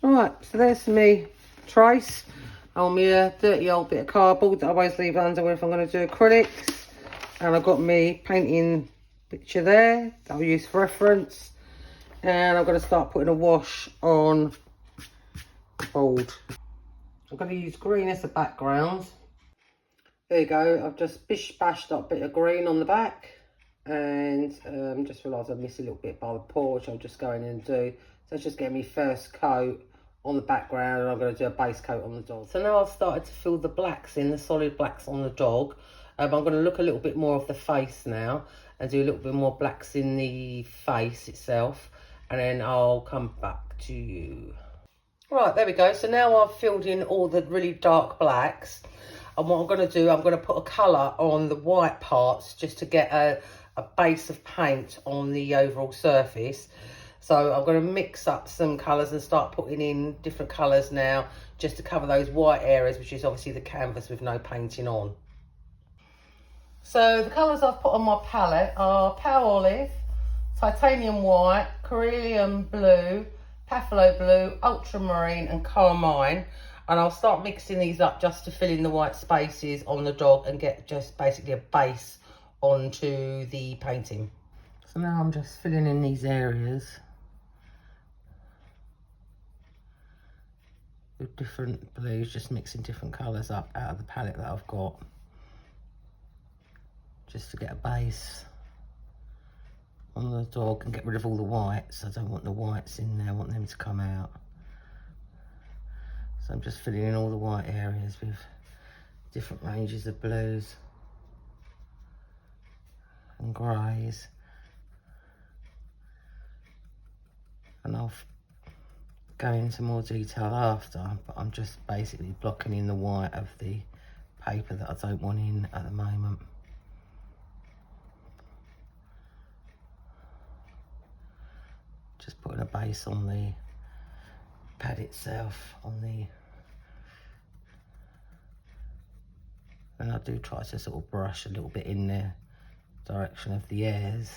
Right, so there's me trace on me dirty old bit of cardboard that I always leave under if I'm going to do acrylics. And I've got me painting picture there that I'll use for reference. And I'm going to start putting a wash on the board. I'm going to use green as a background. There you go, I've just bish-bashed up a bit of green on the back. And just realised I missed a little bit by the pour, which I'll just go in and do. So it's just getting me first coat on the background, and I'm going to do a base coat on the dog. So now I've started to fill the blacks in, the solid blacks on the dog. I'm going to look a little bit more of the face now and do a little bit more blacks in the face itself, and then I'll come back to you. Right, there we go. So now I've filled in all the really dark blacks, and what I'm going to do, I'm going to put a colour on the white parts just to get a base of paint on the overall surface. So I'm going to mix up some colours and start putting in different colours now just to cover those white areas, which is obviously the canvas with no painting on. So the colours I've put on my palette are Pale Olive, Titanium White, Cerulean Blue, Phthalo Blue, Ultramarine and Carmine. And I'll start mixing these up just to fill in the white spaces on the dog and get just basically a base onto the painting. So now I'm just filling in these areas with different blues, just mixing different colours up out of the palette that I've got, just to get a base on the dog and get rid of all the whites. I don't want the whites in there, I want them to come out. So I'm just filling in all the white areas with different ranges of blues and greys. And I'll go into more detail after, but I'm just basically blocking in the white of the paper that I don't want in at the moment. Just putting a base on the pad itself, and I do try to sort of brush a little bit in the direction of the airs.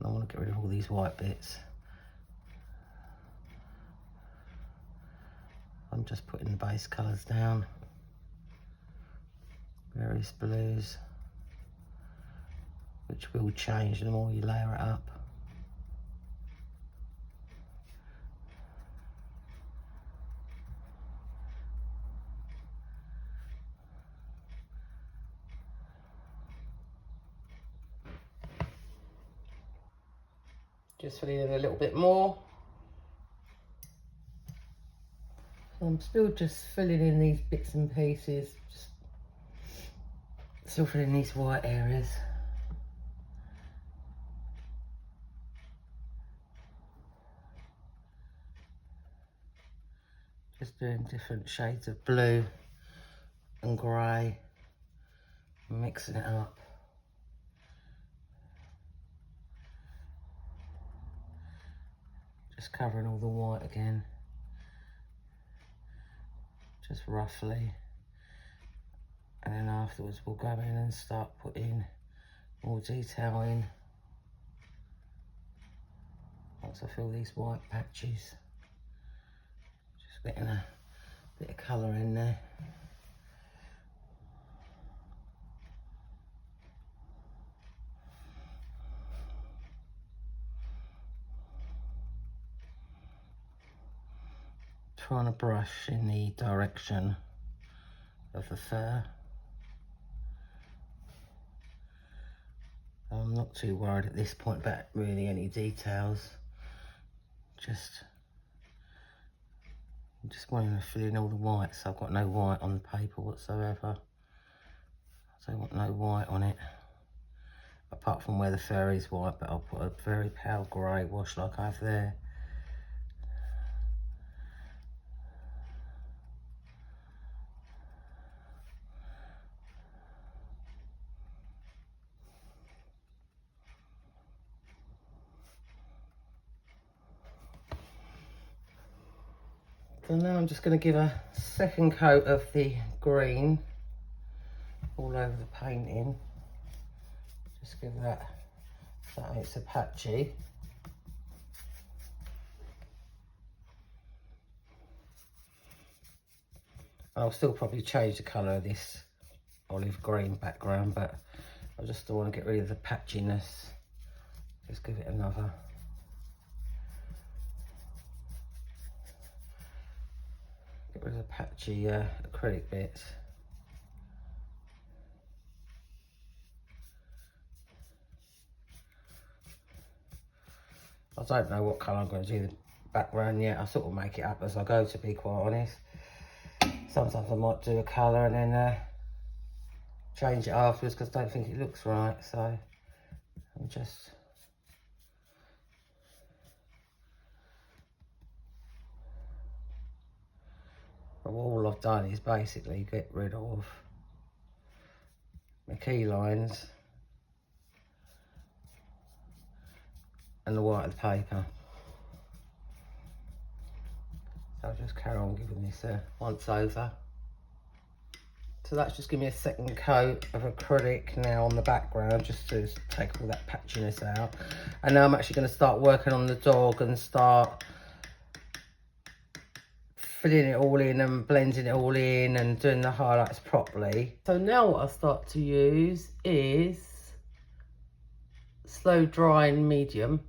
I want to get rid of all these white bits. I'm just putting the base colours down, various blues, which will change the more you layer it up. Just filling in a little bit more. I'm still just filling in these bits and pieces, just still filling these white areas. Just doing different shades of blue and grey, mixing it up. Just covering all the white again, just roughly, and then afterwards we'll go in and start putting more detail in once I fill these white patches. Just getting a bit of colour in there. Trying to brush in the direction of the fur. I'm not too worried at this point about really any details. Just wanting to fill in all the white, so I've got no white on the paper whatsoever. I don't want no white on it, apart from where the fur is white, but I'll put a very pale grey wash like I have there. So now I'm just going to give a second coat of the green all over the painting. Just give that so it's a patchy. I'll still probably change the colour of this olive green background, but I just still want to get rid of the patchiness. Just give it another. Get rid of the patchy acrylic bits. I don't know what colour I'm going to do the background yet. I sort of make it up as I go, to be quite honest. Sometimes I might do a colour and then change it afterwards because I don't think it looks right. So I'm just... But all I've done is basically get rid of my key lines and the white of the paper. So I'll just carry on giving this a once over. So that's just give me a second coat of acrylic now on the background, just to take all that patchiness out. And now I'm actually going to start working on the dog and start filling it all in and blending it all in and doing the highlights properly. So now what I start to use is slow drying medium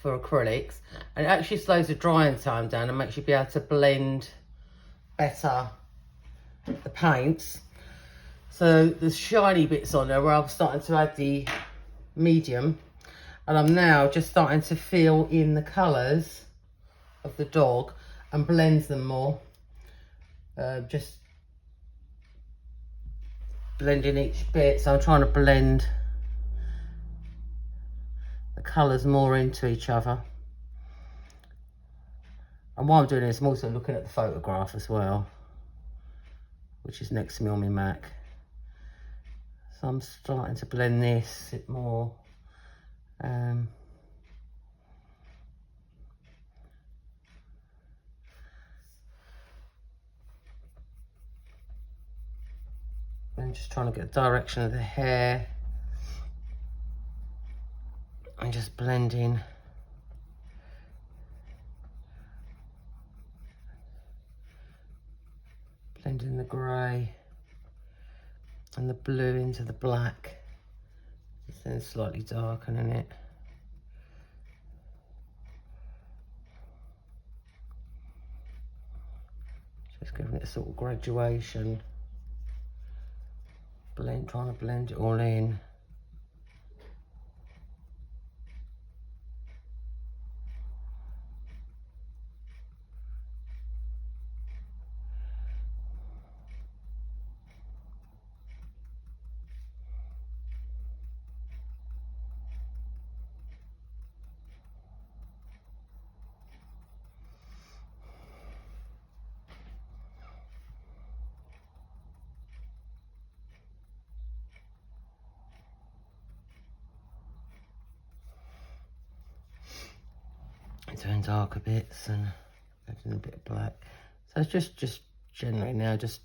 for acrylics, and it actually slows the drying time down and makes you be able to blend better the paints. So the shiny bits on there where I'm starting to add the medium, and I'm now just starting to fill in the colours of the dog and blend them more. Just blending each bit, so I'm trying to blend the colours more into each other. And while I'm doing this, I'm also looking at the photograph as well, which is next to me on my Mac. So I'm starting to blend this a bit more. And just trying to get the direction of the hair and just blending the grey and the blue into the black, then slightly darkening it. Just giving it a sort of graduation. Trying to blend it all in. Doing darker bits and adding a bit of black. So it's just generally now just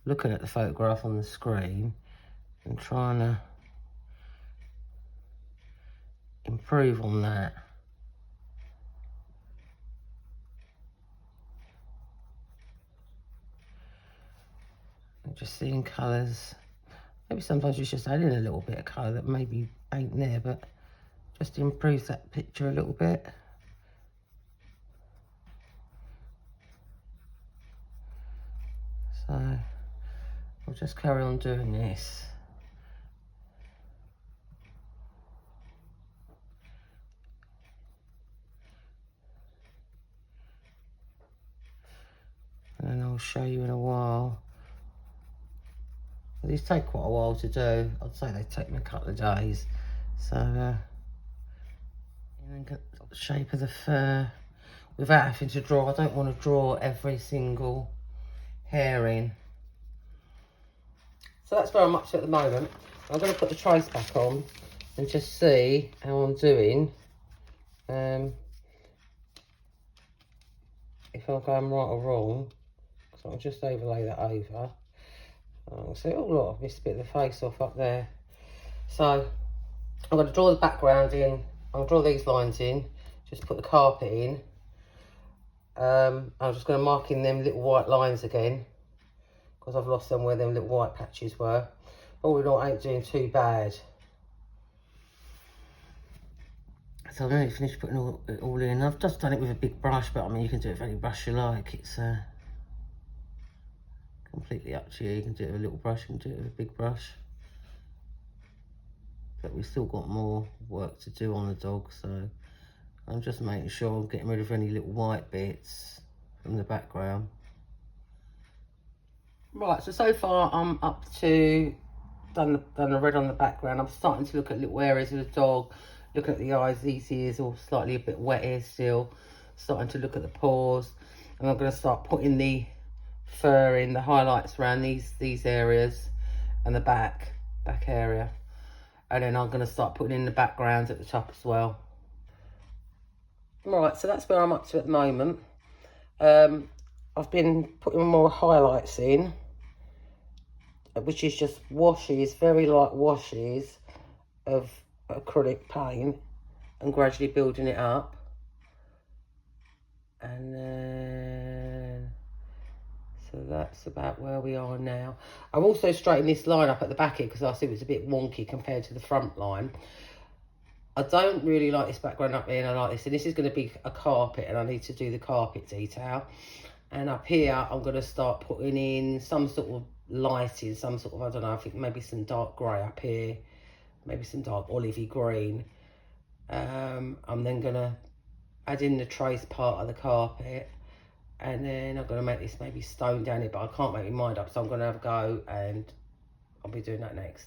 looking at the photograph on the screen and trying to improve on that. And just seeing colours. Maybe sometimes you just add in a little bit of colour that maybe ain't there, but just improves that picture a little bit. So I'll just carry on doing this. And then I'll show you in a while. These take quite a while to do. I'd say they take me a couple of days. So, and then get the shape of the fur without having to draw. I don't want to draw every single hair in. So that's where I'm up to at the moment. I'm going to put the trace back on and just see how I'm doing. If I'm going right or wrong. So I'll just overlay that over. See, oh look, I've missed a bit of the face off up there. So I'm going to draw the background in. I'll draw these lines in. Just put the carpet in. I'm just going to mark in them little white lines again. because I've lost them where them little white patches were. All in all, ain't doing too bad. So I've nearly finished putting it all in. I've just done it with a big brush, but I mean, you can do it with any brush you like. It's completely up to you. You can do it with a little brush, you can do it with a big brush. But we've still got more work to do on the dog, so I'm just making sure I'm getting rid of any little white bits from the background. Right, so far I'm up to done the red on the background. I'm starting to look at little areas of the dog, looking at the eyes. These ears are slightly a bit wet here still. Starting to look at the paws, and I'm going to start putting the fur in, the highlights around these areas and the back area, and then I'm going to start putting in the backgrounds at the top as well. Right, so that's where I'm up to at the moment. I've been putting more highlights in, which is just washes, very light washes of acrylic paint, and gradually building it up. And then, so that's about where we are now. I've also straightened this line up at the back here because I see it was a bit wonky compared to the front line. I don't really like this background up here, and I like this. And this is going to be a carpet, and I need to do the carpet detail. And up here, I'm going to start putting in some sort of lighting, some sort of, I don't know, I think maybe some dark grey up here, maybe some dark olivey green. I'm then going to add in the trace part of the carpet, and then I'm going to make this maybe stone down here, but I can't make my mind up, so I'm going to have a go, and I'll be doing that next.